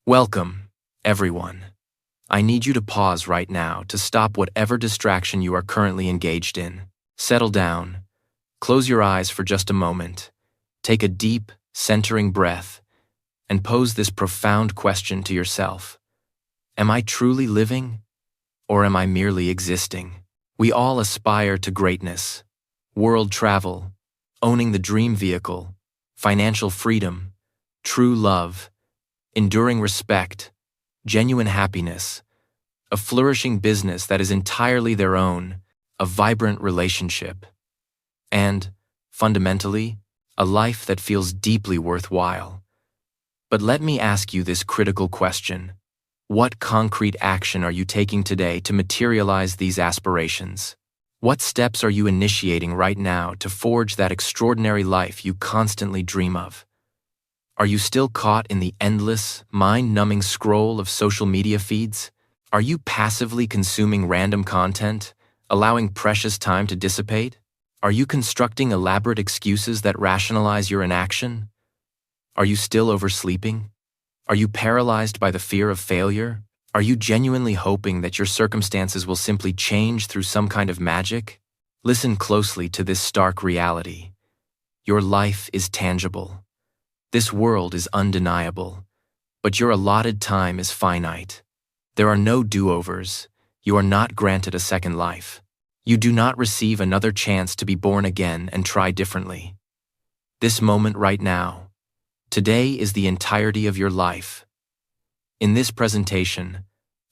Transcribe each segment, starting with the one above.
Welcome, everyone. I need you to pause right now to stop whatever distraction you are currently engaged in. Settle down, close your eyes for just a moment, take a deep, centering breath, and pose this profound question to yourself. Am I truly living, or am I merely existing? We all aspire to greatness, world travel, owning the dream vehicle, financial freedom, true love, enduring respect, genuine happiness, a flourishing business that is entirely their own, a vibrant relationship, and, fundamentally, a life that feels deeply worthwhile. But let me ask you this critical question. What concrete action are you taking today to materialize these aspirations? What steps are you initiating right now to forge that extraordinary life you constantly dream of? Are you still caught in the endless, mind-numbing scroll of social media feeds? Are you passively consuming random content, allowing precious time to dissipate? Are you constructing elaborate excuses that rationalize your inaction? Are you still oversleeping? Are you paralyzed by the fear of failure? Are you genuinely hoping that your circumstances will simply change through some kind of magic? Listen closely to this stark reality. Your life is tangible. This world is undeniable, but your allotted time is finite. There are no do-overs. You are not granted a second life. You do not receive another chance to be born again and try differently. This moment right now, today is the entirety of your life. In this presentation,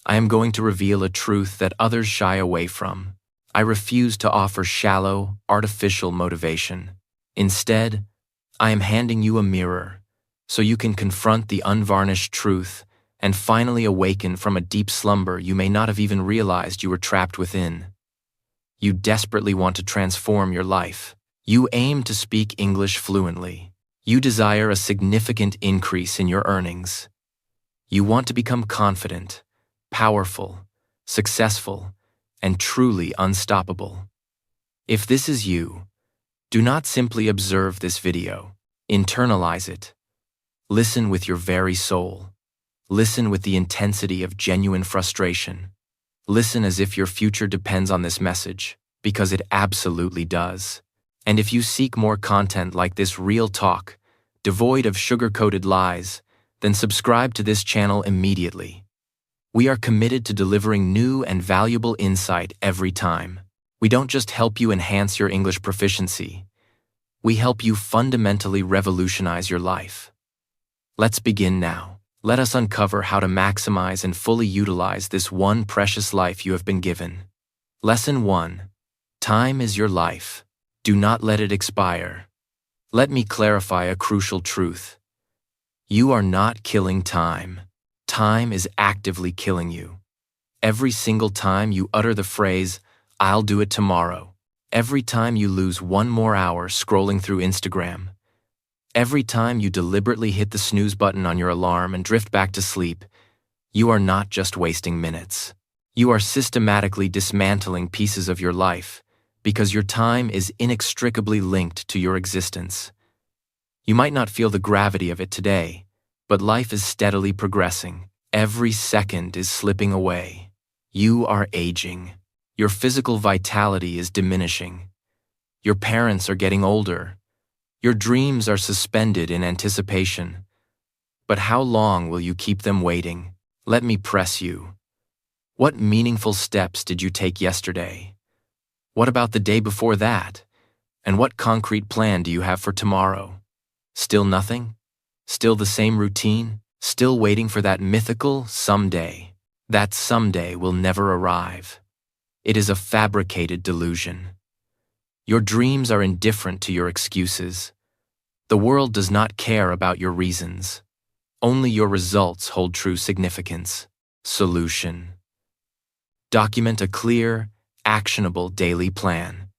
I am going to reveal a truth that others shy away from. I refuse to offer shallow, artificial motivation. Instead, I am handing you a mirror, so you can confront the unvarnished truth and finally awaken from a deep slumber you may not have even realized you were trapped within. You desperately want to transform your life. You aim to speak English fluently. You desire a significant increase in your earnings. You want to become confident, powerful, successful, and truly unstoppable. If this is you, do not simply observe this video. Internalize it. Listen with your very soul. Listen with the intensity of genuine frustration. Listen as if your future depends on this message, because it absolutely does. And if you seek more content like this real talk, devoid of sugar-coated lies, then subscribe to this channel immediately. We are committed to delivering new and valuable insight every time. We don't just help you enhance your English proficiency. We help you fundamentally revolutionize your life. Let's begin now. Let us uncover how to maximize and fully utilize this one precious life you have been given. Lesson 1. Time is your life. Do not let it expire. Let me clarify a crucial truth. You are not killing time. Time is actively killing you. Every single time you utter the phrase, "I'll do it tomorrow," every time you lose one more hour scrolling through Instagram, every time you deliberately hit the snooze button on your alarm and drift back to sleep, you are not just wasting minutes. You are systematically dismantling pieces of your life because your time is inextricably linked to your existence. You might not feel the gravity of it today, but life is steadily progressing. Every second is slipping away. You are aging. Your physical vitality is diminishing. Your parents are getting older. Your dreams are suspended in anticipation. But how long will you keep them waiting? Let me press you. What meaningful steps did you take yesterday? What about the day before that? And what concrete plan do you have for tomorrow? Still nothing? Still the same routine? Still waiting for that mythical someday? That someday will never arrive. It is a fabricated delusion. Your dreams are indifferent to your excuses. The world does not care about your reasons. Only your results hold true significance. Solution. Document a clear, actionable daily plan.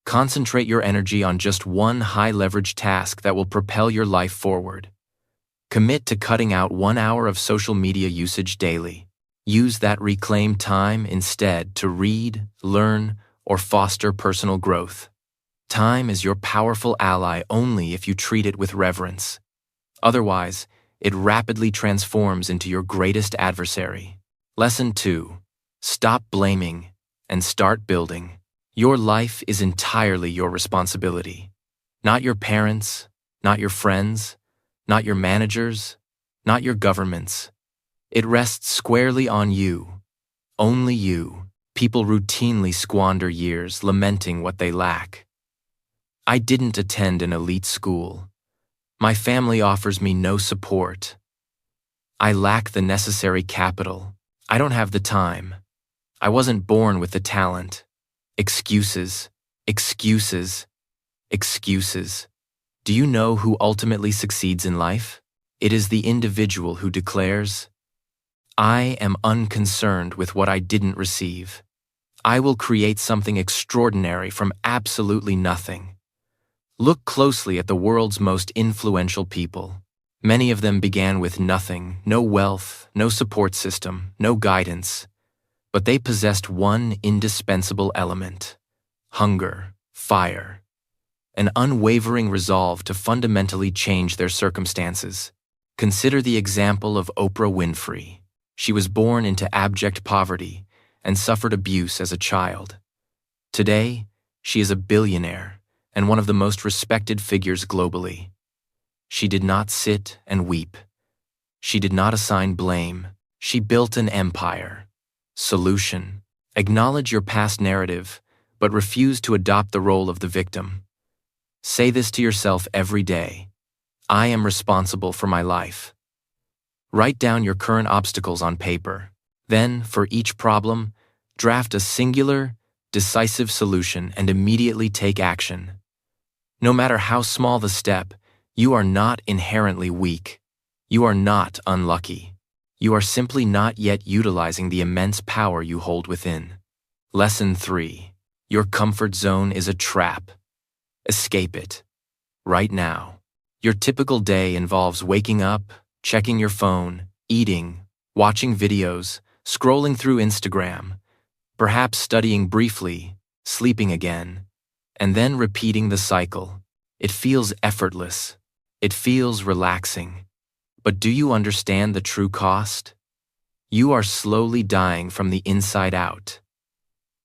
Concentrate your energy on just one high-leverage task that will propel your life forward. Commit to cutting out 1 hour of social media usage daily. Use that reclaimed time instead to read, learn, or foster personal growth. Time is your powerful ally only if you treat it with reverence. Otherwise, it rapidly transforms into your greatest adversary. Lesson 2. Stop blaming and start building. Your life is entirely your responsibility. Not your parents, not your friends, not your managers, not your governments. It rests squarely on you. Only you. People routinely squander years lamenting what they lack. I didn't attend an elite school. My family offers me no support. I lack the necessary capital. I don't have the time. I wasn't born with the talent. Excuses, excuses, excuses. Do you know who ultimately succeeds in life? It is the individual who declares, I am unconcerned with what I didn't receive. I will create something extraordinary from absolutely nothing. Look closely at the world's most influential people. Many of them began with nothing, no wealth, no support system, no guidance. But they possessed one indispensable element: hunger, fire, an unwavering resolve to fundamentally change their circumstances. Consider the example of Oprah Winfrey. She was born into abject poverty and suffered abuse as a child. Today, she is a billionaire and one of the most respected figures globally. She did not sit and weep. She did not assign blame. She built an empire. Solution: acknowledge your past narrative, but refuse to adopt the role of the victim. Say this to yourself every day: I am responsible for my life. Write down your current obstacles on paper. Then, for each problem, draft a singular, decisive solution and immediately take action. No matter how small the step, you are not inherently weak. You are not unlucky. You are simply not yet utilizing the immense power you hold within. Lesson 3. Your comfort zone is a trap. Escape it. Right now. Your typical day involves waking up, checking your phone, eating, watching videos, scrolling through Instagram, perhaps studying briefly, sleeping again, and then repeating the cycle. It feels effortless. It feels relaxing. But do you understand the true cost? You are slowly dying from the inside out.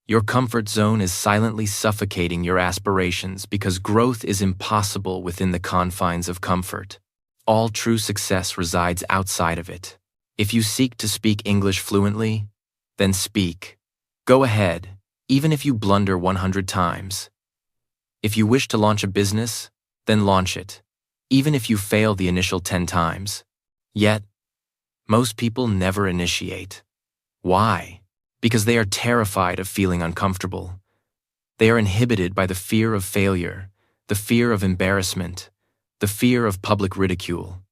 Your comfort zone is silently suffocating your aspirations because growth is impossible within the confines of comfort. All true success resides outside of it. If you seek to speak English fluently, then speak. Go ahead, even if you blunder 100 times. If you wish to launch a business, then launch it, even if you fail the initial 10 times. Yet, most people never initiate. Why? Because they are terrified of feeling uncomfortable. They are inhibited by the fear of failure, the fear of embarrassment, the fear of public ridicule.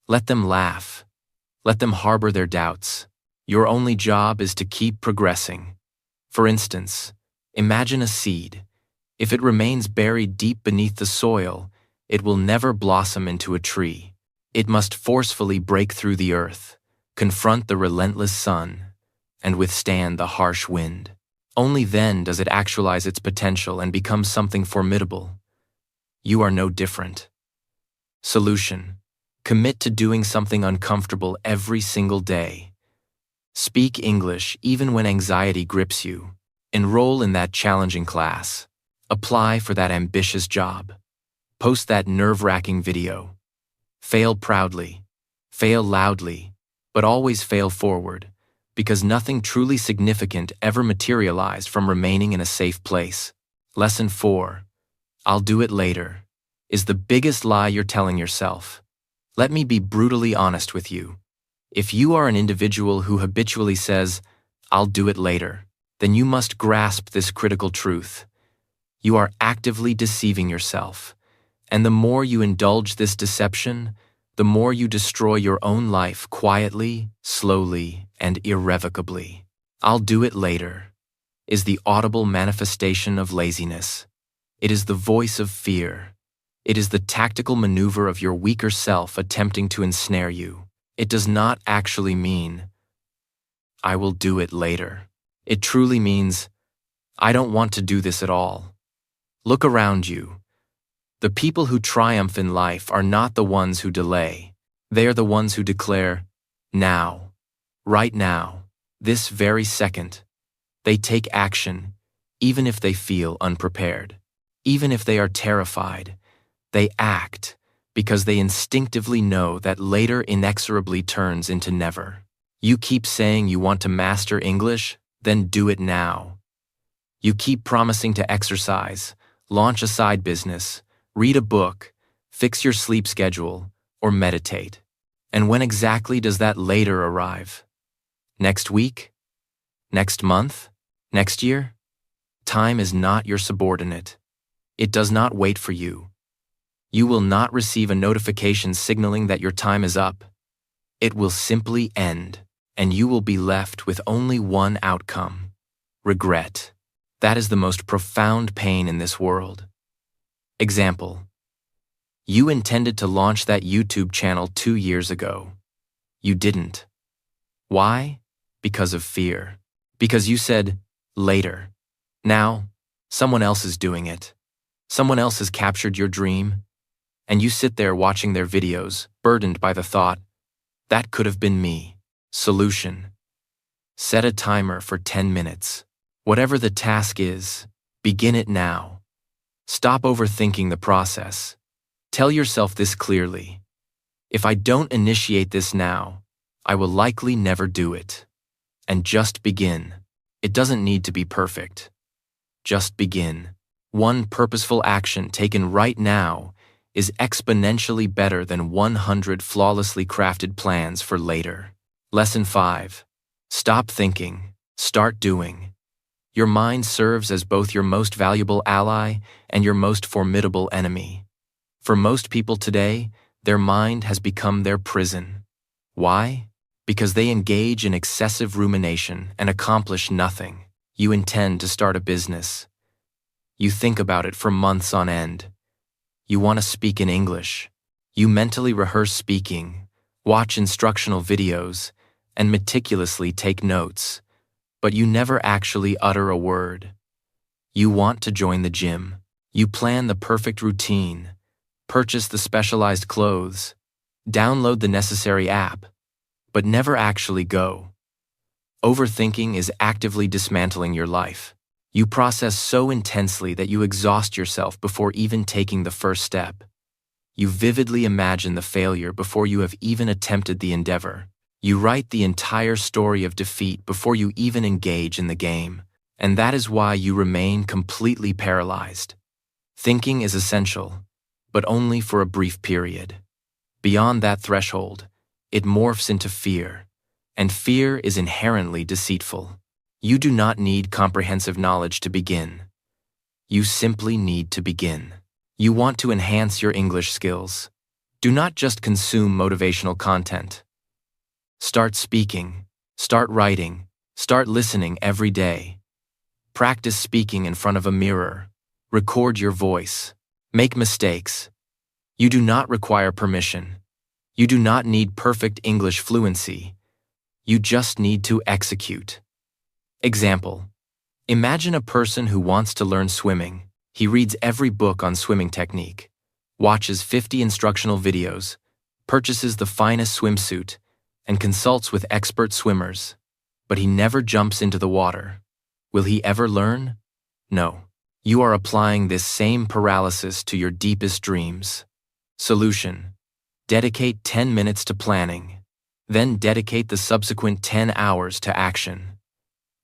Let them laugh. Let them harbor their doubts. Your only job is to keep progressing. For instance, imagine a seed. If it remains buried deep beneath the soil, it will never blossom into a tree. It must forcefully break through the earth, confront the relentless sun, and withstand the harsh wind. Only then does it actualize its potential and become something formidable. You are no different. Solution: commit to doing something uncomfortable every single day. Speak English even when anxiety grips you. Enroll in that challenging class. Apply for that ambitious job. Post that nerve-wracking video. Fail proudly. Fail loudly. But always fail forward, because nothing truly significant ever materialized from remaining in a safe place. Lesson 4. I'll do it later is the biggest lie you're telling yourself. Let me be brutally honest with you. If you are an individual who habitually says, I'll do it later, then you must grasp this critical truth. You are actively deceiving yourself. And the more you indulge this deception, the more you destroy your own life quietly, slowly, and irrevocably. I'll do it later is the audible manifestation of laziness. It is the voice of fear. It is the tactical maneuver of your weaker self attempting to ensnare you. It does not actually mean, I will do it later. It truly means, I don't want to do this at all. Look around you. The people who triumph in life are not the ones who delay. They are the ones who declare, now, right now, this very second. They take action, even if they feel unprepared. Even if they are terrified, they act because they instinctively know that later inexorably turns into never. You keep saying you want to master English, then do it now. You keep promising to exercise, launch a side business, read a book, fix your sleep schedule, or meditate. And when exactly does that later arrive? Next week? Next month? Next year? Time is not your subordinate. It does not wait for you. You will not receive a notification signaling that your time is up. It will simply end, and you will be left with only one outcome: regret. That is the most profound pain in this world. Example: you intended to launch that YouTube channel 2 years ago. You didn't. Why? Because of fear. Because you said, later. Now, someone else is doing it. Someone else has captured your dream, and you sit there watching their videos, burdened by the thought, that could have been me. Solution: set a timer for 10 minutes. Whatever the task is, begin it now. Stop overthinking the process. Tell yourself this clearly: if I don't initiate this now, I will likely never do it. And just begin. It doesn't need to be perfect. Just begin. One purposeful action taken right now is exponentially better than 100 flawlessly crafted plans for later. Lesson 5. Stop thinking. Start doing. Your mind serves as both your most valuable ally and your most formidable enemy. For most people today, their mind has become their prison. Why? Because they engage in excessive rumination and accomplish nothing. You intend to start a business. You think about it for months on end. You want to speak in English. You mentally rehearse speaking, watch instructional videos, and meticulously take notes. But you never actually utter a word. You want to join the gym. You plan the perfect routine, purchase the specialized clothes, download the necessary app, but never actually go. Overthinking is actively dismantling your life. You process so intensely that you exhaust yourself before even taking the first step. You vividly imagine the failure before you have even attempted the endeavor. You write the entire story of defeat before you even engage in the game, and that is why you remain completely paralyzed. Thinking is essential, but only for a brief period. Beyond that threshold, it morphs into fear, and fear is inherently deceitful. You do not need comprehensive knowledge to begin. You simply need to begin. You want to enhance your English skills. Do not just consume motivational content. Start speaking, start writing, start listening every day. Practice speaking in front of a mirror. Record your voice. Make mistakes. You do not require permission. You do not need perfect English fluency. You just need to execute. Example: imagine a person who wants to learn swimming. He reads every book on swimming technique, watches 50 instructional videos, purchases the finest swimsuit, and consults with expert swimmers, but he never jumps into the water. Will he ever learn? No. You are applying this same paralysis to your deepest dreams. Solution: dedicate 10 minutes to planning, then dedicate the subsequent 10 hours to action.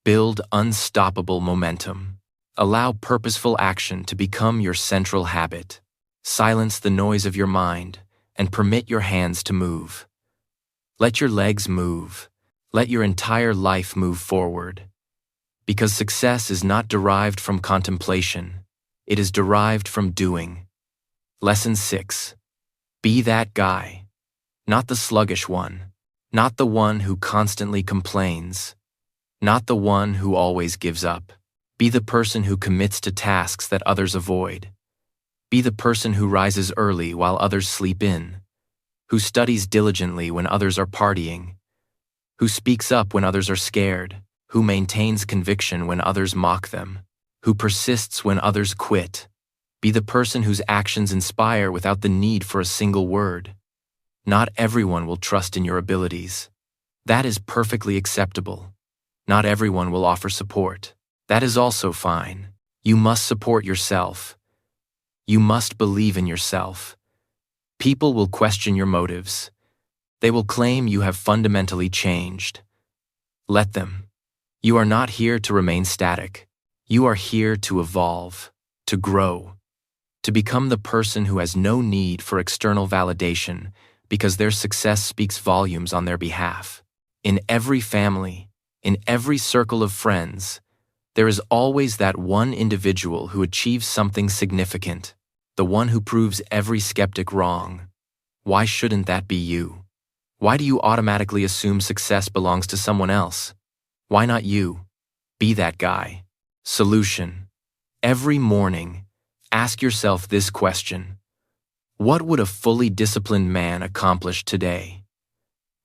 Build unstoppable momentum. Allow purposeful action to become your central habit. Silence the noise of your mind and permit your hands to move. Let your legs move. Let your entire life move forward. Because success is not derived from contemplation. It is derived from doing. Lesson 6. Be that guy. Not the sluggish one. Not the one who constantly complains. Not the one who always gives up. Be the person who commits to tasks that others avoid. Be the person who rises early while others sleep in. Who studies diligently when others are partying. Who speaks up when others are scared. Who maintains conviction when others mock them. Who persists when others quit. Be the person whose actions inspire without the need for a single word. Not everyone will trust in your abilities. That is perfectly acceptable. Not everyone will offer support. That is also fine. You must support yourself. You must believe in yourself. People will question your motives. They will claim you have fundamentally changed. Let them. You are not here to remain static. You are here to evolve, to grow, to become the person who has no need for external validation because their success speaks volumes on their behalf. In every family, in every circle of friends, there is always that one individual who achieves something significant, the one who proves every skeptic wrong. Why shouldn't that be you? Why do you automatically assume success belongs to someone else? Why not you? Be that guy. Solution. Every morning, ask yourself this question: what would a fully disciplined man accomplish today?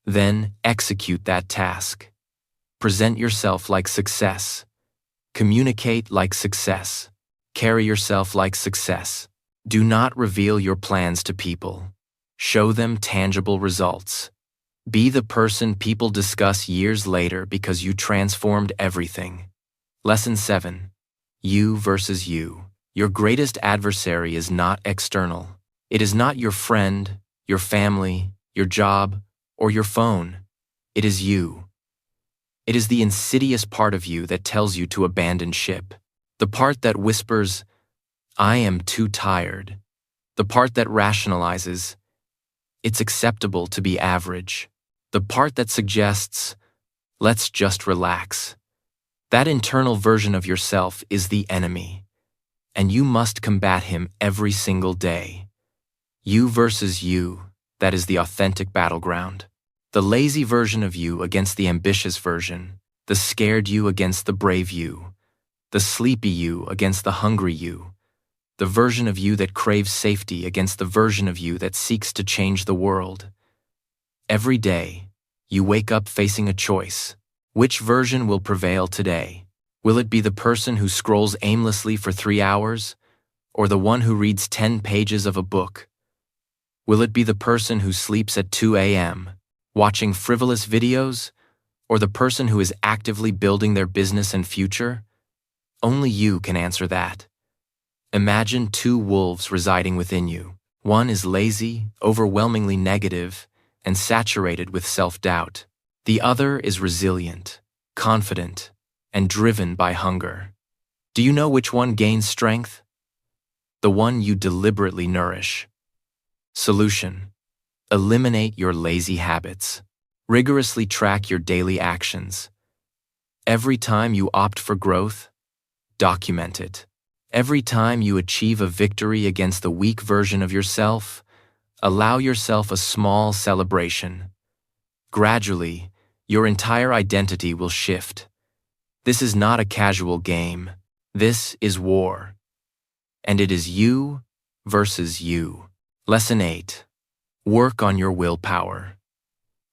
Then execute that task. Present yourself like success. Communicate like success. Carry yourself like success. Do not reveal your plans to people. Show them tangible results. Be the person people discuss years later because you transformed everything. Lesson 7. You versus you. Your greatest adversary is not external. It is not your friend, your family, your job, or your phone. It is you. It is the insidious part of you that tells you to abandon ship. The part that whispers, "I am too tired." The part that rationalizes, "It's acceptable to be average." The part that suggests, "Let's just relax." That internal version of yourself is the enemy, and you must combat him every single day. You versus you, that is the authentic battleground. The lazy version of you against the ambitious version, the scared you against the brave you, the sleepy you against the hungry you, the version of you that craves safety against the version of you that seeks to change the world. Every day, you wake up facing a choice. Which version will prevail today? Will it be the person who scrolls aimlessly for 3 hours, or the one who reads 10 pages of a book? Will it be the person who sleeps at 2 a.m., watching frivolous videos, or the person who is actively building their business and future? Only you can answer that. Imagine 2 wolves residing within you. One is lazy, overwhelmingly negative, and saturated with self-doubt. The other is resilient, confident, and driven by hunger. Do you know which one gains strength? The one you deliberately nourish. Solution: eliminate your lazy habits. Rigorously track your daily actions. Every time you opt for growth, document it. Every time you achieve a victory against the weak version of yourself, allow yourself a small celebration. Gradually, your entire identity will shift. This is not a casual game. This is war. And it is you versus you. Lesson 8. Work on your willpower.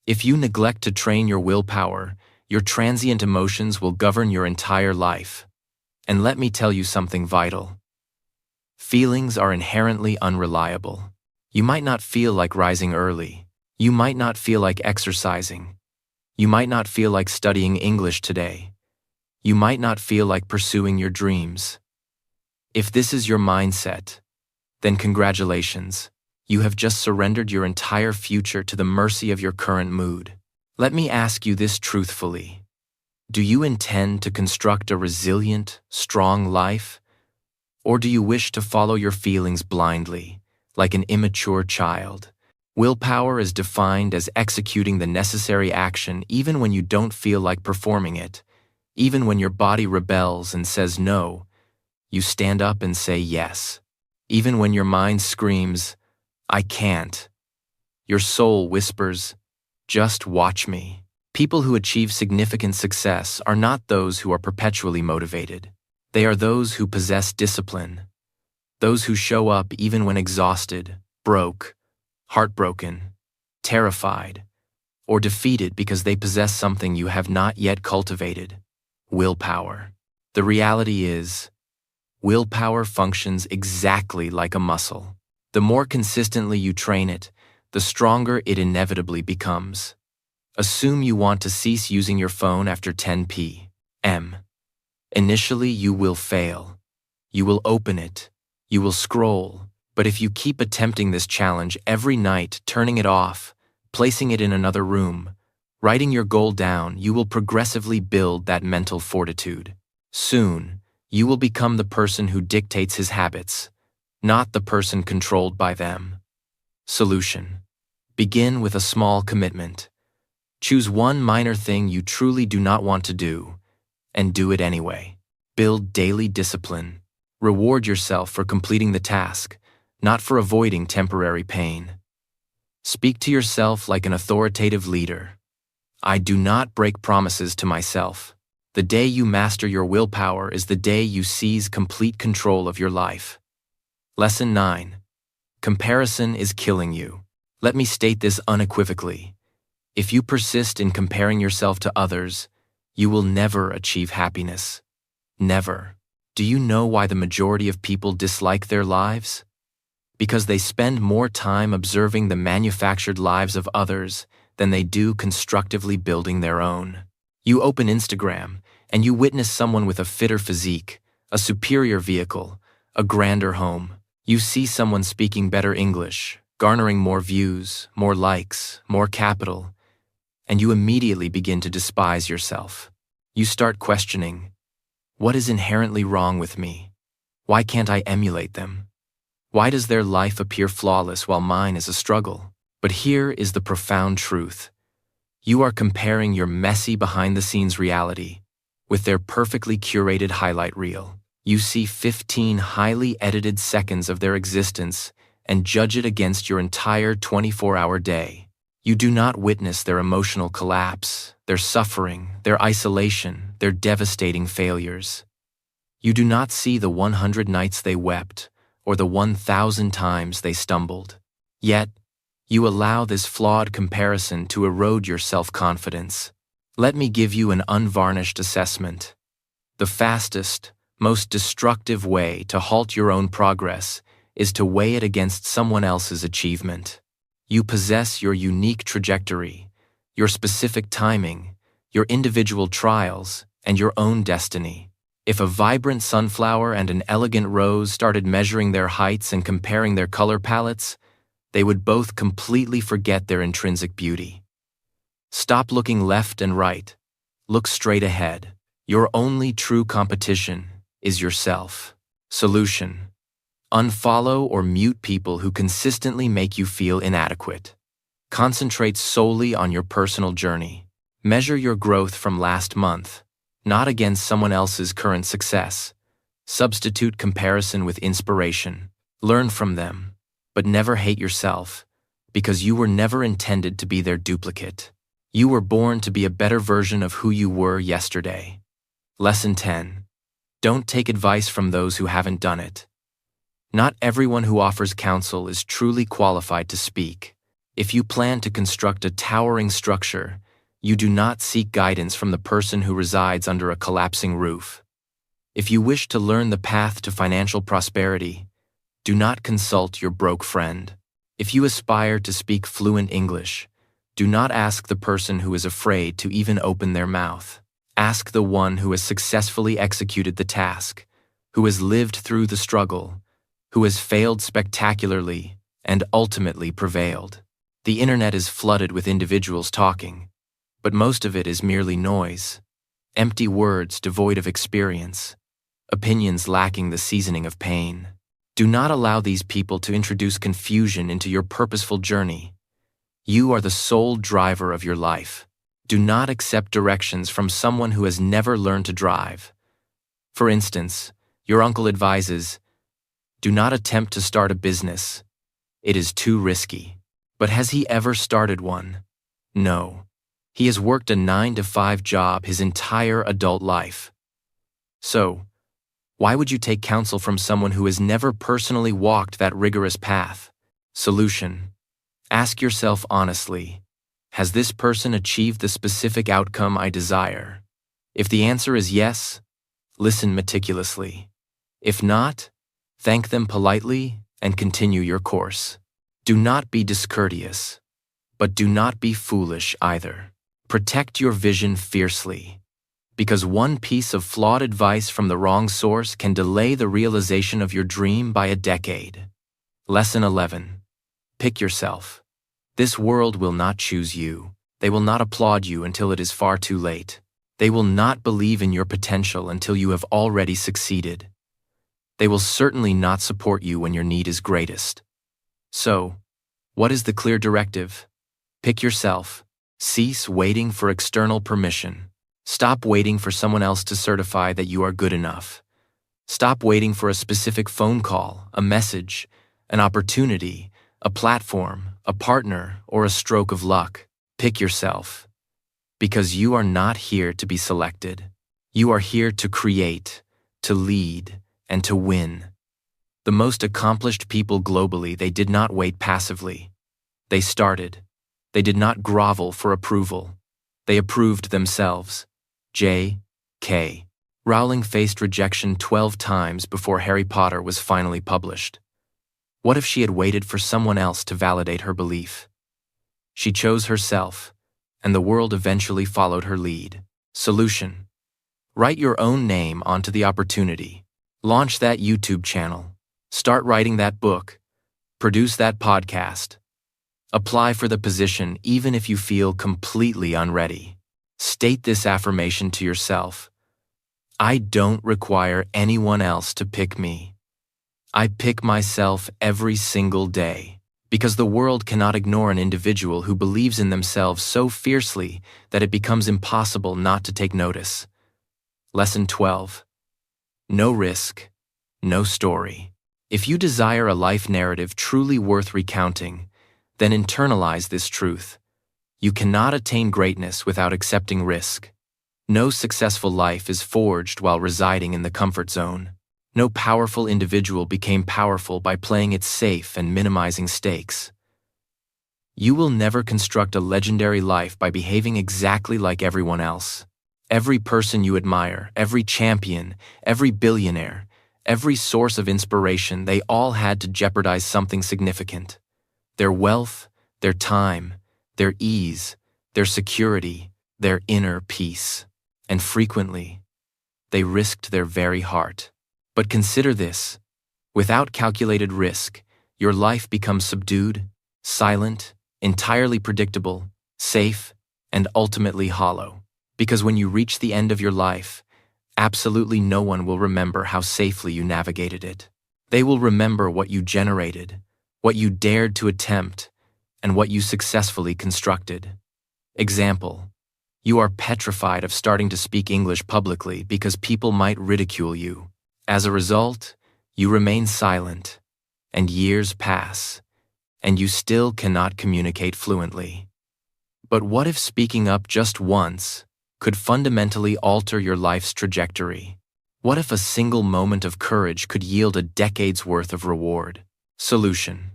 If you neglect to train your willpower, your transient emotions will govern your entire life. And let me tell you something vital. Feelings are inherently unreliable. You might not feel like rising early. You might not feel like exercising. You might not feel like studying English today. You might not feel like pursuing your dreams. If this is your mindset, then congratulations. You have just surrendered your entire future to the mercy of your current mood. Let me ask you this truthfully. Do you intend to construct a resilient, strong life? Or do you wish to follow your feelings blindly, like an immature child? Willpower is defined as executing the necessary action even when you don't feel like performing it. Even when your body rebels and says no, you stand up and say yes. Even when your mind screams, "I can't," your soul whispers, "Just watch me." People who achieve significant success are not those who are perpetually motivated. They are those who possess discipline. Those who show up even when exhausted, broke, heartbroken, terrified, or defeated because they possess something you have not yet cultivated: willpower. The reality is, willpower functions exactly like a muscle. The more consistently you train it, the stronger it inevitably becomes. Assume you want to cease using your phone after 10 p.m. Initially, you will fail. You will open it. You will scroll. But if you keep attempting this challenge every night, turning it off, placing it in another room, writing your goal down, you will progressively build that mental fortitude. Soon, you will become the person who dictates his habits, not the person controlled by them. Solution: begin with a small commitment. Choose one minor thing you truly do not want to do, and do it anyway. Build daily discipline. Reward yourself for completing the task, not for avoiding temporary pain. Speak to yourself like an authoritative leader. I do not break promises to myself. The day you master your willpower is the day you seize complete control of your life. Lesson 9. Comparison is killing you. Let me state this unequivocally. If you persist in comparing yourself to others, you will never achieve happiness. Never. Do you know why the majority of people dislike their lives? Because they spend more time observing the manufactured lives of others than they do constructively building their own. You open Instagram, and you witness someone with a fitter physique, a superior vehicle, a grander home. You see someone speaking better English, garnering more views, more likes, more capital, and you immediately begin to despise yourself. You start questioning, what is inherently wrong with me? Why can't I emulate them? Why does their life appear flawless while mine is a struggle? But here is the profound truth. You are comparing your messy behind-the-scenes reality with their perfectly curated highlight reel. You see 15 highly edited seconds of their existence and judge it against your entire 24-hour day. You do not witness their emotional collapse, their suffering, their isolation, their devastating failures. You do not see the 100 nights they wept or the 1,000 times they stumbled. Yet, you allow this flawed comparison to erode your self-confidence. Let me give you an unvarnished assessment. The fastest, most destructive way to halt your own progress is to weigh it against someone else's achievement. You possess your unique trajectory, your specific timing, your individual trials, and your own destiny. If a vibrant sunflower and an elegant rose started measuring their heights and comparing their color palettes, they would both completely forget their intrinsic beauty. Stop looking left and right. Look straight ahead. Your only true competition is yourself. Solution: unfollow or mute people who consistently make you feel inadequate. Concentrate solely on your personal journey. Measure your growth from last month, not against someone else's current success. Substitute comparison with inspiration. Learn from them, but never hate yourself, because you were never intended to be their duplicate. You were born to be a better version of who you were yesterday. Lesson 10. Don't take advice from those who haven't done it. Not everyone who offers counsel is truly qualified to speak. If you plan to construct a towering structure, you do not seek guidance from the person who resides under a collapsing roof. If you wish to learn the path to financial prosperity, do not consult your broke friend. If you aspire to speak fluent English, do not ask the person who is afraid to even open their mouth. Ask the one who has successfully executed the task, who has lived through the struggle, who has failed spectacularly and ultimately prevailed. The internet is flooded with individuals talking, but most of it is merely noise, empty words devoid of experience, opinions lacking the seasoning of pain. Do not allow these people to introduce confusion into your purposeful journey. You are the sole driver of your life. Do not accept directions from someone who has never learned to drive. For instance, your uncle advises, do not attempt to start a business. It is too risky. But has he ever started one? No. He has worked a 9-to-5 job his entire adult life. So, why would you take counsel from someone who has never personally walked that rigorous path? Solution: ask yourself honestly, has this person achieved the specific outcome I desire? If the answer is yes, listen meticulously. If not, thank them politely and continue your course. Do not be discourteous, but do not be foolish either. Protect your vision fiercely, because one piece of flawed advice from the wrong source can delay the realization of your dream by a decade. Lesson 11. Pick yourself. This world will not choose you. They will not applaud you until it is far too late. They will not believe in your potential until you have already succeeded. They will certainly not support you when your need is greatest. So, what is the clear directive? Pick yourself. Cease waiting for external permission. Stop waiting for someone else to certify that you are good enough. Stop waiting for a specific phone call, a message, an opportunity, a platform, a partner, or a stroke of luck. Pick yourself. Because you are not here to be selected. You are here to create, to lead, and to win. The most accomplished people globally, they did not wait passively. They started. They did not grovel for approval. They approved themselves. J.K. Rowling faced rejection 12 times before Harry Potter was finally published. What if she had waited for someone else to validate her belief? She chose herself, and the world eventually followed her lead. Solution: write your own name onto the opportunity. Launch that YouTube channel. Start writing that book. Produce that podcast. Apply for the position even if you feel completely unready. State this affirmation to yourself: I don't require anyone else to pick me. I pick myself every single day, because the world cannot ignore an individual who believes in themselves so fiercely that it becomes impossible not to take notice. Lesson 12. No risk, no story. If you desire a life narrative truly worth recounting, then internalize this truth. You cannot attain greatness without accepting risk. No successful life is forged while residing in the comfort zone. No powerful individual became powerful by playing it safe and minimizing stakes. You will never construct a legendary life by behaving exactly like everyone else. Every person you admire, every champion, every billionaire, every source of inspiration, they all had to jeopardize something significant. Their wealth, their time, their ease, their security, their inner peace. And frequently, they risked their very heart. But consider this: without calculated risk, your life becomes subdued, silent, entirely predictable, safe, and ultimately hollow. Because when you reach the end of your life, absolutely no one will remember how safely you navigated it. They will remember what you generated, what you dared to attempt, and what you successfully constructed. Example: you are petrified of starting to speak English publicly because people might ridicule you. As a result, you remain silent, and years pass, and you still cannot communicate fluently. But what if speaking up just once could fundamentally alter your life's trajectory? What if a single moment of courage could yield a decade's worth of reward? Solution: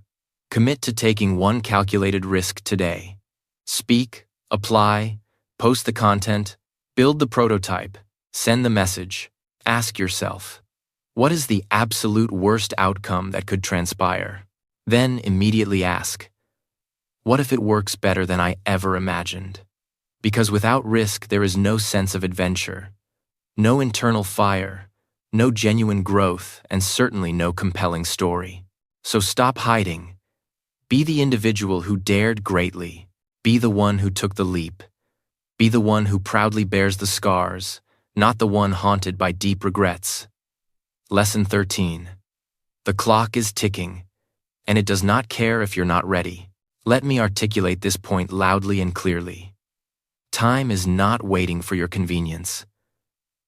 commit to taking one calculated risk today. Speak, apply, post the content, build the prototype, send the message. Ask yourself, what is the absolute worst outcome that could transpire? Then immediately ask, what if it works better than I ever imagined? Because without risk, there is no sense of adventure, no internal fire, no genuine growth, and certainly no compelling story. So stop hiding. Be the individual who dared greatly. Be the one who took the leap. Be the one who proudly bears the scars, not the one haunted by deep regrets. Lesson 13. The clock is ticking, and it does not care if you're not ready. Let me articulate this point loudly and clearly. Time is not waiting for your convenience.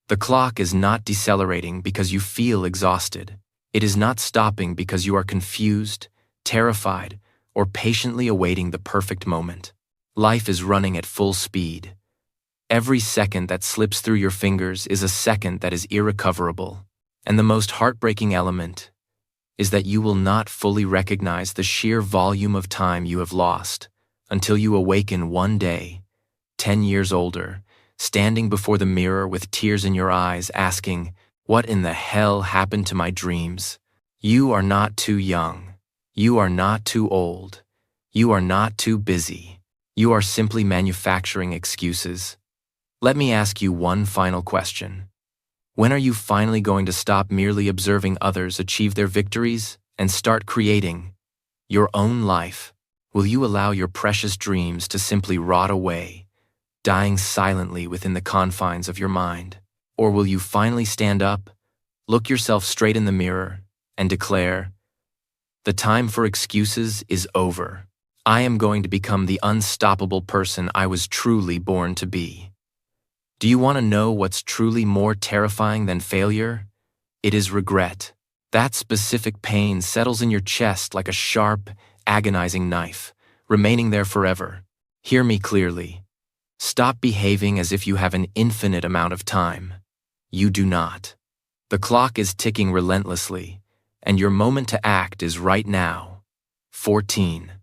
The clock is not decelerating because you feel exhausted. It is not stopping because you are confused, terrified, or patiently awaiting the perfect moment. Life is running at full speed. Every second that slips through your fingers is a second that is irrecoverable. And the most heartbreaking element is that you will not fully recognize the sheer volume of time you have lost until you awaken one day, 10 years older, standing before the mirror with tears in your eyes, asking, "What in the hell happened to my dreams?" You are not too young. You are not too old. You are not too busy. You are simply manufacturing excuses. Let me ask you one final question. When are you finally going to stop merely observing others achieve their victories and start creating your own life? Will you allow your precious dreams to simply rot away, dying silently within the confines of your mind? Or will you finally stand up, look yourself straight in the mirror, and declare, "The time for excuses is over. I am going to become the unstoppable person I was truly born to be"? Do you want to know what's truly more terrifying than failure? It is regret. That specific pain settles in your chest like a sharp, agonizing knife, remaining there forever. Hear me clearly. Stop behaving as if you have an infinite amount of time. You do not. The clock is ticking relentlessly, and your moment to act is right now. 14.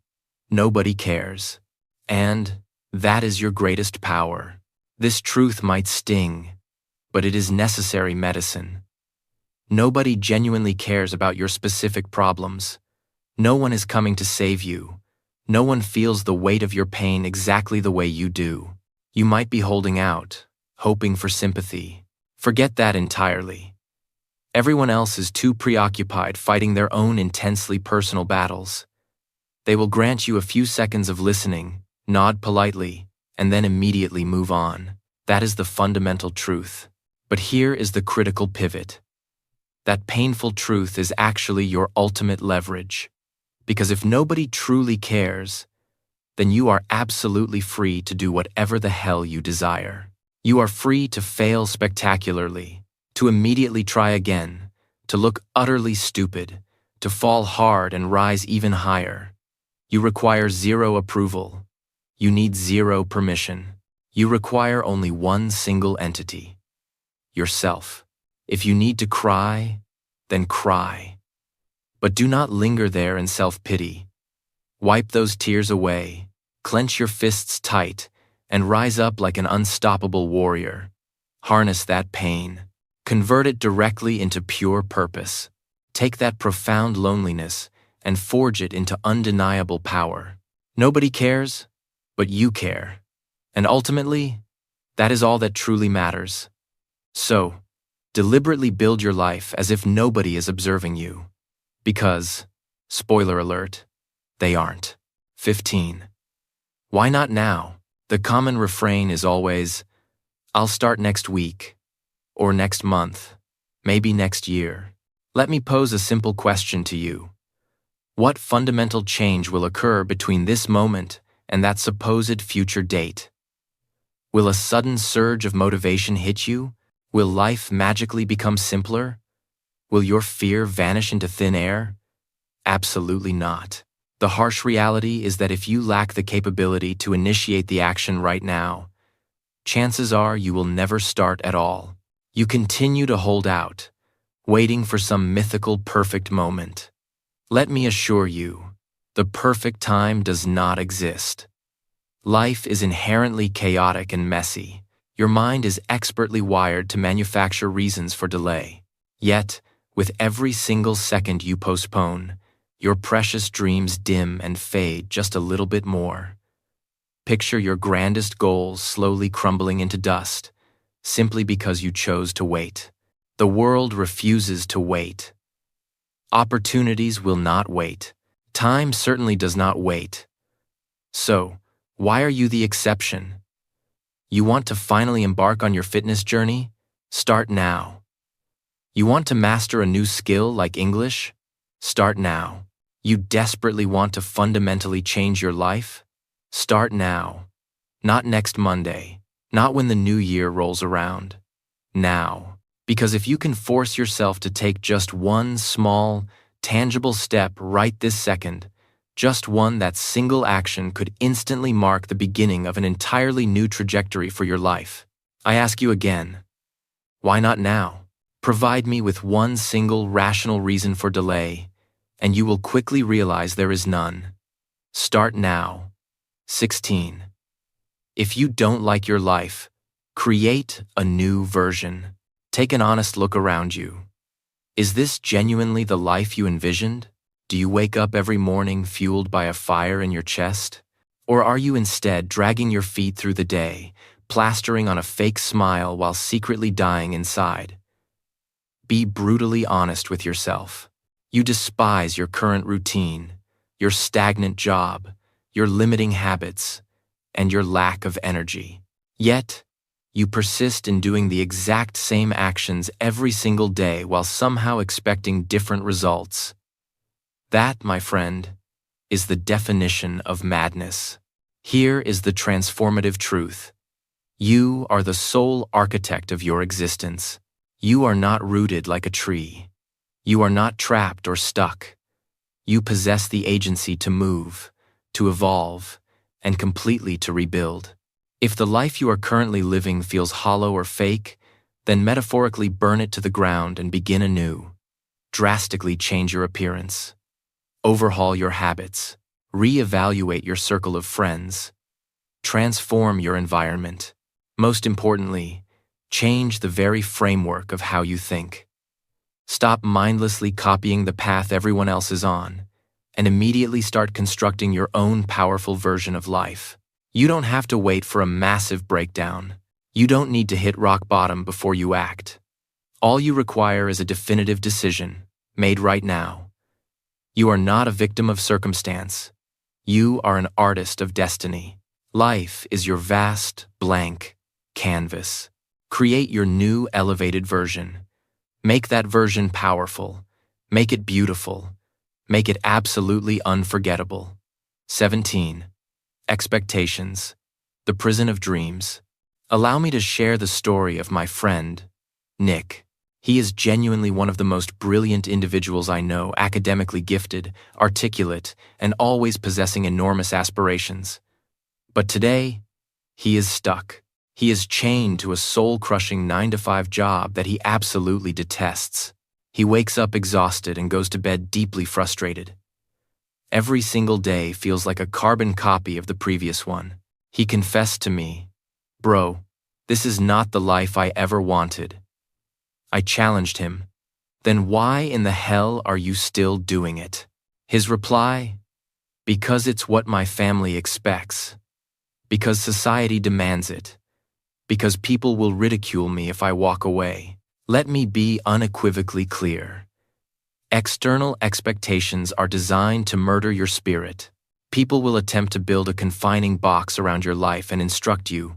Nobody cares. And that is your greatest power. This truth might sting, but it is necessary medicine. Nobody genuinely cares about your specific problems. No one is coming to save you. No one feels the weight of your pain exactly the way you do. You might be holding out, hoping for sympathy. Forget that entirely. Everyone else is too preoccupied fighting their own intensely personal battles. They will grant you a few seconds of listening, nod politely, and then immediately move on. That is the fundamental truth. But here is the critical pivot. That painful truth is actually your ultimate leverage. Because if nobody truly cares, then you are absolutely free to do whatever the hell you desire. You are free to fail spectacularly, to immediately try again, to look utterly stupid, to fall hard and rise even higher. You require zero approval. You need zero permission. You require only one single entity: yourself. If you need to cry, then cry. But do not linger there in self-pity. Wipe those tears away, clench your fists tight, and rise up like an unstoppable warrior. Harness that pain. Convert it directly into pure purpose. Take that profound loneliness and forge it into undeniable power. Nobody cares, but you care. And ultimately, that is all that truly matters. So, deliberately build your life as if nobody is observing you. Because, spoiler alert, they aren't. 15. Why not now? The common refrain is always, "I'll start next week," or "next month," maybe next year. Let me pose a simple question to you. What fundamental change will occur between this moment and that supposed future date? Will a sudden surge of motivation hit you? Will life magically become simpler? Will your fear vanish into thin air? Absolutely not. The harsh reality is that if you lack the capability to initiate the action right now, chances are you will never start at all. You continue to hold out, waiting for some mythical perfect moment. Let me assure you, the perfect time does not exist. Life is inherently chaotic and messy. Your mind is expertly wired to manufacture reasons for delay. Yet, with every single second you postpone, your precious dreams dim and fade just a little bit more. Picture your grandest goals slowly crumbling into dust, simply because you chose to wait. The world refuses to wait. Opportunities will not wait. Time certainly does not wait. So, why are you the exception? You want to finally embark on your fitness journey? Start now. You want to master a new skill like English? Start now. You desperately want to fundamentally change your life? Start now. Not next Monday. Not when the new year rolls around. Now. Because if you can force yourself to take just one small, tangible step right this second, just one that single action could instantly mark the beginning of an entirely new trajectory for your life. I ask you again, why not now? Provide me with one single rational reason for delay, and you will quickly realize there is none. Start now. 16. If you don't like your life, create a new version. Take an honest look around you. Is this genuinely the life you envisioned? Do you wake up every morning fueled by a fire in your chest? Or are you instead dragging your feet through the day, plastering on a fake smile while secretly dying inside? Be brutally honest with yourself. You despise your current routine, your stagnant job, your limiting habits, and your lack of energy. Yet, you persist in doing the exact same actions every single day while somehow expecting different results. That, my friend, is the definition of madness. Here is the transformative truth. You are the sole architect of your existence. You are not rooted like a tree. You are not trapped or stuck. You possess the agency to move, to evolve, and completely to rebuild. If the life you are currently living feels hollow or fake, then metaphorically burn it to the ground and begin anew. Drastically change your appearance. Overhaul your habits. Reevaluate your circle of friends. Transform your environment. Most importantly, change the very framework of how you think. Stop mindlessly copying the path everyone else is on, and immediately start constructing your own powerful version of life. You don't have to wait for a massive breakdown. You don't need to hit rock bottom before you act. All you require is a definitive decision, made right now. You are not a victim of circumstance. You are an artist of destiny. Life is your vast, blank canvas. Create your new elevated version. Make that version powerful. Make it beautiful. Make it absolutely unforgettable. 17. Expectations. The prison of dreams. Allow me to share the story of my friend, Nick. He is genuinely one of the most brilliant individuals I know, academically gifted, articulate, and always possessing enormous aspirations. But today, he is stuck. He is chained to a soul-crushing 9-to-5 job that he absolutely detests. He wakes up exhausted and goes to bed deeply frustrated. Every single day feels like a carbon copy of the previous one. He confessed to me, "Bro, this is not the life I ever wanted." I challenged him, "Then why in the hell are you still doing it?" His reply, "Because it's what my family expects. Because society demands it. Because people will ridicule me if I walk away." Let me be unequivocally clear. External expectations are designed to murder your spirit. People will attempt to build a confining box around your life and instruct you,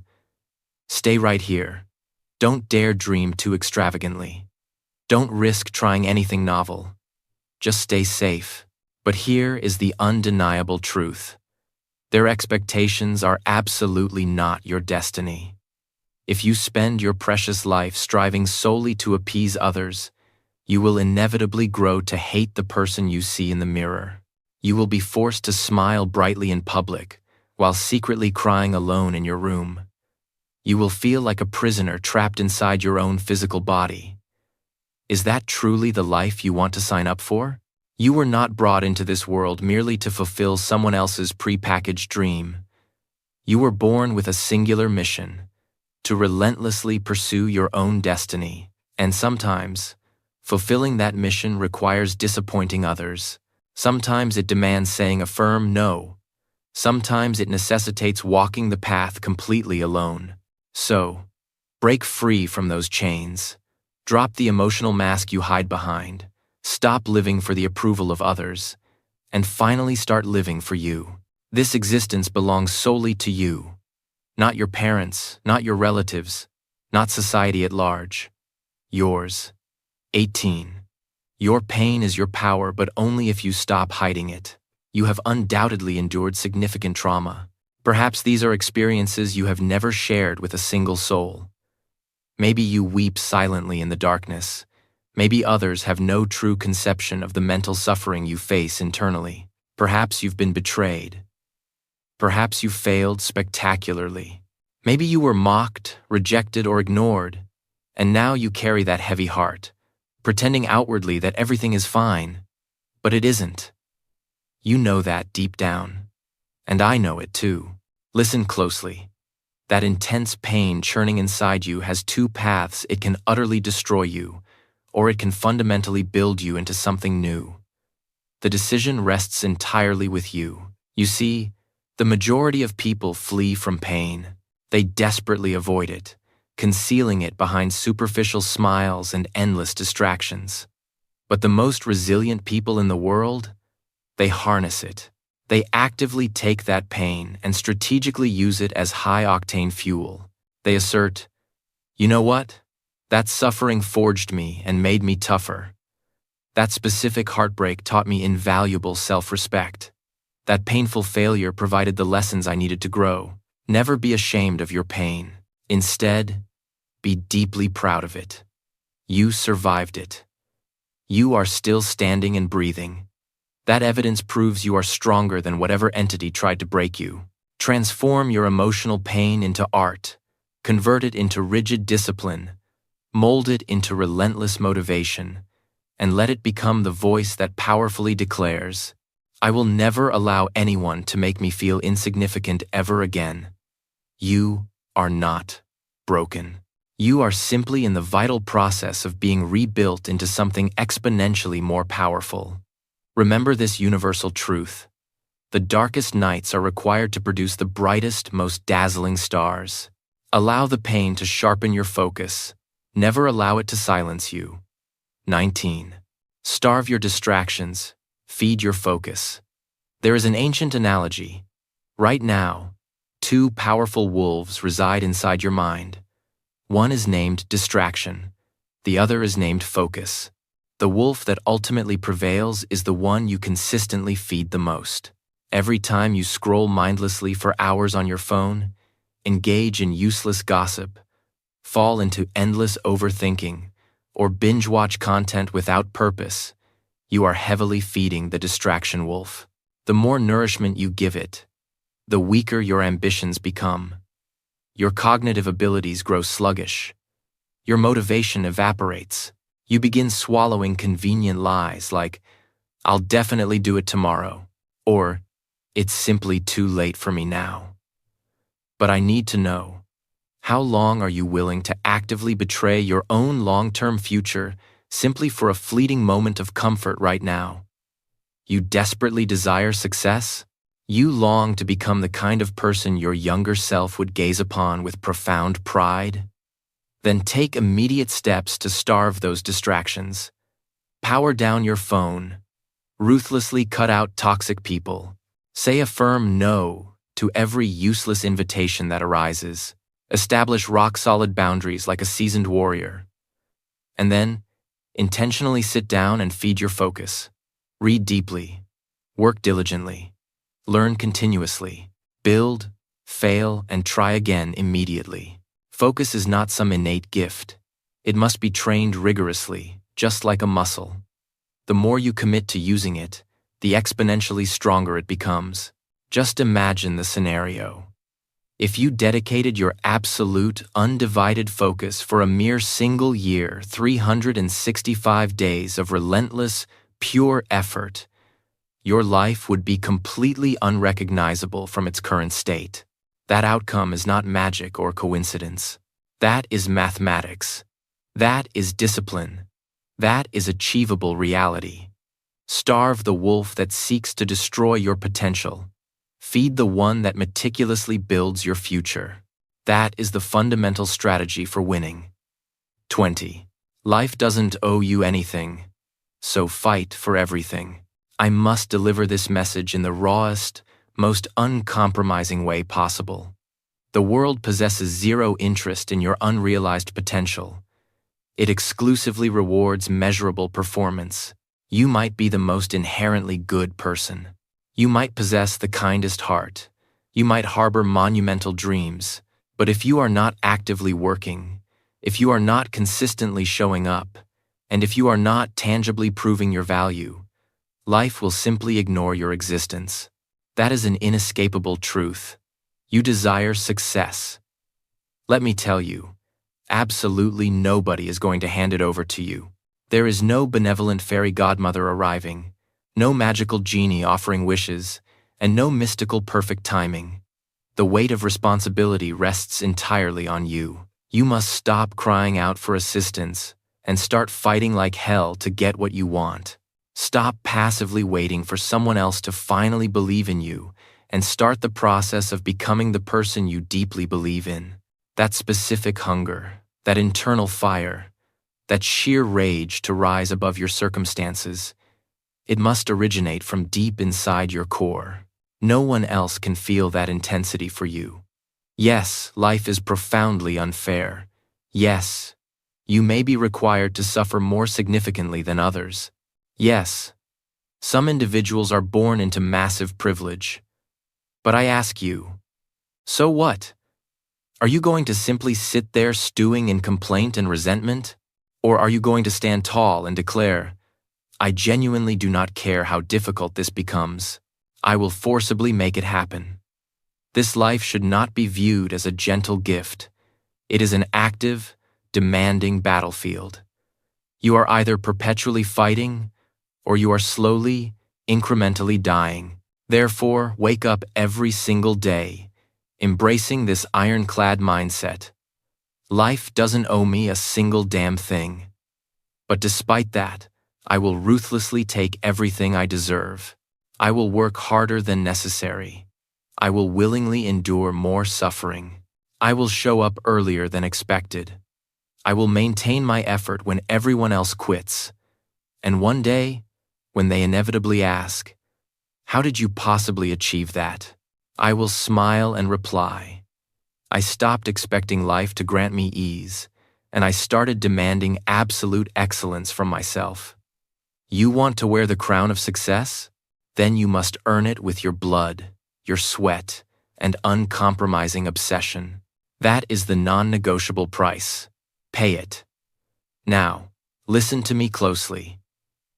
"Stay right here. Don't dare dream too extravagantly. Don't risk trying anything novel. Just stay safe." But here is the undeniable truth. Their expectations are absolutely not your destiny. If you spend your precious life striving solely to appease others, you will inevitably grow to hate the person you see in the mirror. You will be forced to smile brightly in public, while secretly crying alone in your room. You will feel like a prisoner trapped inside your own physical body. Is that truly the life you want to sign up for? You were not brought into this world merely to fulfill someone else's prepackaged dream. You were born with a singular mission: to relentlessly pursue your own destiny. And sometimes, fulfilling that mission requires disappointing others. Sometimes it demands saying a firm no. Sometimes it necessitates walking the path completely alone. So, break free from those chains. Drop the emotional mask you hide behind. Stop living for the approval of others. And finally start living for you. This existence belongs solely to you. Not your parents, not your relatives, not society at large. Yours. 18. Your pain is your power, but only if you stop hiding it. You have undoubtedly endured significant trauma. Perhaps these are experiences you have never shared with a single soul. Maybe you weep silently in the darkness. Maybe others have no true conception of the mental suffering you face internally. Perhaps you've been betrayed. Perhaps you failed spectacularly. Maybe you were mocked, rejected, or ignored, and now you carry that heavy heart, pretending outwardly that everything is fine, but it isn't. You know that deep down, and I know it too. Listen closely. That intense pain churning inside you has two paths. It can utterly destroy you, or it can fundamentally build you into something new. The decision rests entirely with you. You see, the majority of people flee from pain. They desperately avoid it, concealing it behind superficial smiles and endless distractions. But the most resilient people in the world, they harness it. They actively take that pain and strategically use it as high-octane fuel. They assert, "You know what? That suffering forged me and made me tougher. That specific heartbreak taught me invaluable self-respect. That painful failure provided the lessons I needed to grow." Never be ashamed of your pain. Instead, be deeply proud of it. You survived it. You are still standing and breathing. That evidence proves you are stronger than whatever entity tried to break you. Transform your emotional pain into art. Convert it into rigid discipline. Mold it into relentless motivation. And let it become the voice that powerfully declares, "I will never allow anyone to make me feel insignificant ever again." You are not broken. You are simply in the vital process of being rebuilt into something exponentially more powerful. Remember this universal truth. The darkest nights are required to produce the brightest, most dazzling stars. Allow the pain to sharpen your focus. Never allow it to silence you. 19. Starve your distractions. Feed your focus. There is an ancient analogy. Right now, two powerful wolves reside inside your mind. One is named distraction. The other is named focus. The wolf that ultimately prevails is the one you consistently feed the most. Every time you scroll mindlessly for hours on your phone, engage in useless gossip, fall into endless overthinking, or binge-watch content without purpose, you are heavily feeding the distraction wolf. The more nourishment you give it, the weaker your ambitions become. Your cognitive abilities grow sluggish. Your motivation evaporates. You begin swallowing convenient lies like, "I'll definitely do it tomorrow," or "It's simply too late for me now." But I need to know, how long are you willing to actively betray your own long-term future simply for a fleeting moment of comfort right now? You desperately desire success? You long to become the kind of person your younger self would gaze upon with profound pride? Then take immediate steps to starve those distractions. Power down your phone. Ruthlessly cut out toxic people. Say a firm no to every useless invitation that arises. Establish rock-solid boundaries like a seasoned warrior. And then, intentionally sit down and feed your focus. Read deeply. Work diligently. Learn continuously. Build, fail, and try again immediately. Focus is not some innate gift. It must be trained rigorously, just like a muscle. The more you commit to using it, the exponentially stronger it becomes. Just imagine the scenario. If you dedicated your absolute, undivided focus for a mere single year, 365 days of relentless, pure effort, your life would be completely unrecognizable from its current state. That outcome is not magic or coincidence. That is mathematics. That is discipline. That is achievable reality. Starve the wolf that seeks to destroy your potential. Feed the one that meticulously builds your future. That is the fundamental strategy for winning. 20. Life doesn't owe you anything, so fight for everything. I must deliver this message in the rawest, most uncompromising way possible. The world possesses zero interest in your unrealized potential. It exclusively rewards measurable performance. You might be the most inherently good person. You might possess the kindest heart. You might harbor monumental dreams. But if you are not actively working, if you are not consistently showing up, and if you are not tangibly proving your value, life will simply ignore your existence. That is an inescapable truth. You desire success. Let me tell you, absolutely nobody is going to hand it over to you. There is no benevolent fairy godmother arriving, no magical genie offering wishes, and no mystical perfect timing. The weight of responsibility rests entirely on you. You must stop crying out for assistance and start fighting like hell to get what you want. Stop passively waiting for someone else to finally believe in you and start the process of becoming the person you deeply believe in. That specific hunger, that internal fire, that sheer rage to rise above your circumstances, it must originate from deep inside your core. No one else can feel that intensity for you. Yes, life is profoundly unfair. Yes, you may be required to suffer more significantly than others. Yes, some individuals are born into massive privilege. But I ask you, so what? Are you going to simply sit there stewing in complaint and resentment? Or are you going to stand tall and declare, I genuinely do not care how difficult this becomes. I will forcibly make it happen. This life should not be viewed as a gentle gift. It is an active, demanding battlefield. You are either perpetually fighting, or you are slowly, incrementally dying. Therefore, wake up every single day, embracing this ironclad mindset. Life doesn't owe me a single damn thing. But despite that, I will ruthlessly take everything I deserve. I will work harder than necessary. I will willingly endure more suffering. I will show up earlier than expected. I will maintain my effort when everyone else quits. And one day, when they inevitably ask, how did you possibly achieve that? I will smile and reply, I stopped expecting life to grant me ease, and I started demanding absolute excellence from myself. You want to wear the crown of success? Then you must earn it with your blood, your sweat, and uncompromising obsession. That is the non-negotiable price. Pay it. Now, listen to me closely.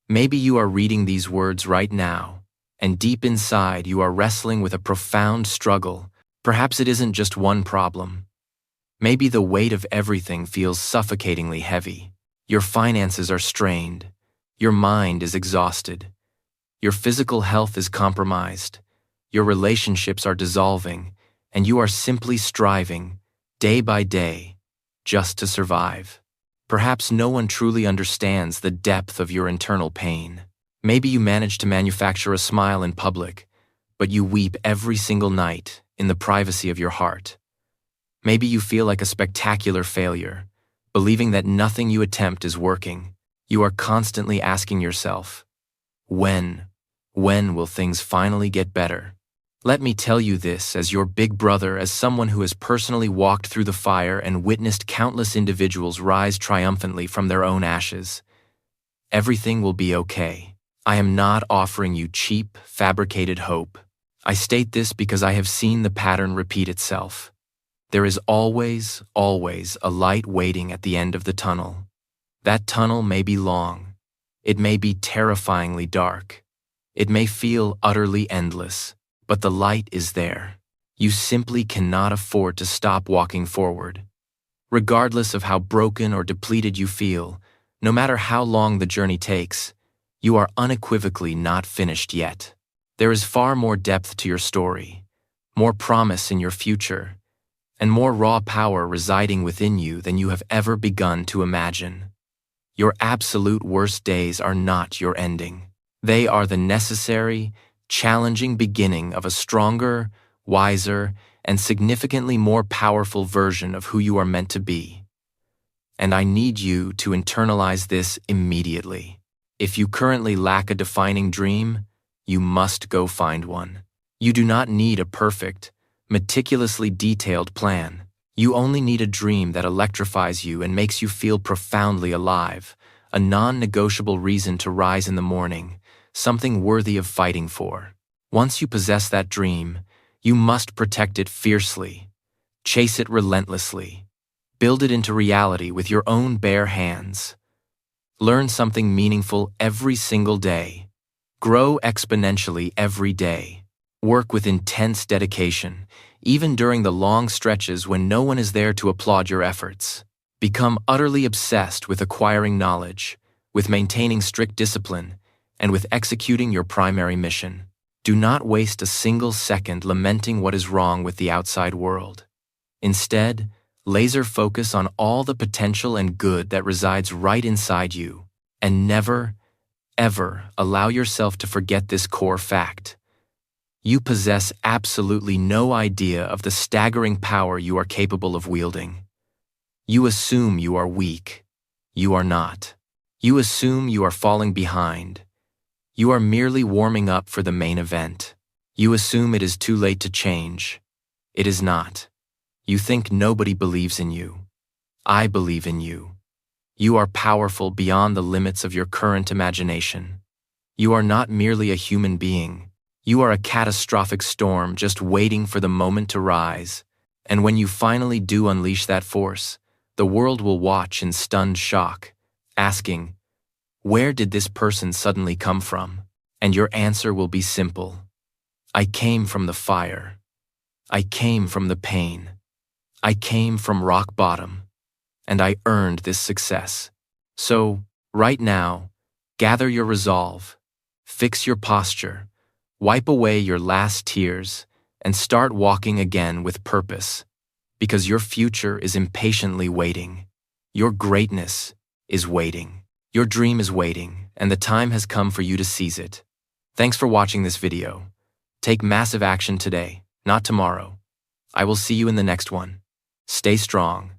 Maybe you are reading these words right now, and deep inside you are wrestling with a profound struggle. Perhaps it isn't just one problem. Maybe the weight of everything feels suffocatingly heavy. Your finances are strained. Your mind is exhausted. Your physical health is compromised. Your relationships are dissolving, and you are simply striving, day by day, just to survive. Perhaps no one truly understands the depth of your internal pain. Maybe you manage to manufacture a smile in public, but you weep every single night in the privacy of your heart. Maybe you feel like a spectacular failure, believing that nothing you attempt is working. You are constantly asking yourself, when will things finally get better? Let me tell you this as your big brother, as someone who has personally walked through the fire and witnessed countless individuals rise triumphantly from their own ashes. Everything will be okay. I am not offering you cheap, fabricated hope. I state this because I have seen the pattern repeat itself. There is always a light waiting at the end of the tunnel. That tunnel may be long. It may be terrifyingly dark. It may feel utterly endless, but the light is there. You simply cannot afford to stop walking forward. Regardless of how broken or depleted you feel, no matter how long the journey takes, you are unequivocally not finished yet. There is far more depth to your story, more promise in your future, and more raw power residing within you than you have ever begun to imagine. Your absolute worst days are not your ending. They are the necessary, challenging beginning of a stronger, wiser, and significantly more powerful version of who you are meant to be. And I need you to internalize this immediately. If you currently lack a defining dream, you must go find one. You do not need a perfect, meticulously detailed plan. You only need a dream that electrifies you and makes you feel profoundly alive, a non-negotiable reason to rise in the morning, something worthy of fighting for. Once you possess that dream, you must protect it fiercely, chase it relentlessly, build it into reality with your own bare hands. Learn something meaningful every single day. Grow exponentially every day. Work with intense dedication, even during the long stretches when no one is there to applaud your efforts. Become utterly obsessed with acquiring knowledge, with maintaining strict discipline, and with executing your primary mission. Do not waste a single second lamenting what is wrong with the outside world. Instead, laser focus on all the potential and good that resides right inside you, and never, ever allow yourself to forget this core fact. You possess absolutely no idea of the staggering power you are capable of wielding. You assume you are weak. You are not. You assume you are falling behind. You are merely warming up for the main event. You assume it is too late to change. It is not. You think nobody believes in you. I believe in you. You are powerful beyond the limits of your current imagination. You are not merely a human being. You are a catastrophic storm just waiting for the moment to rise. And when you finally do unleash that force, the world will watch in stunned shock, asking, "Where did this person suddenly come from?" And your answer will be simple. I came from the fire. I came from the pain. I came from rock bottom. And I earned this success. So, right now, gather your resolve, fix your posture, wipe away your last tears, and start walking again with purpose. Because your future is impatiently waiting. Your greatness is waiting. Your dream is waiting, and the time has come for you to seize it. Thanks for watching this video. Take massive action today, not tomorrow. I will see you in the next one. Stay strong,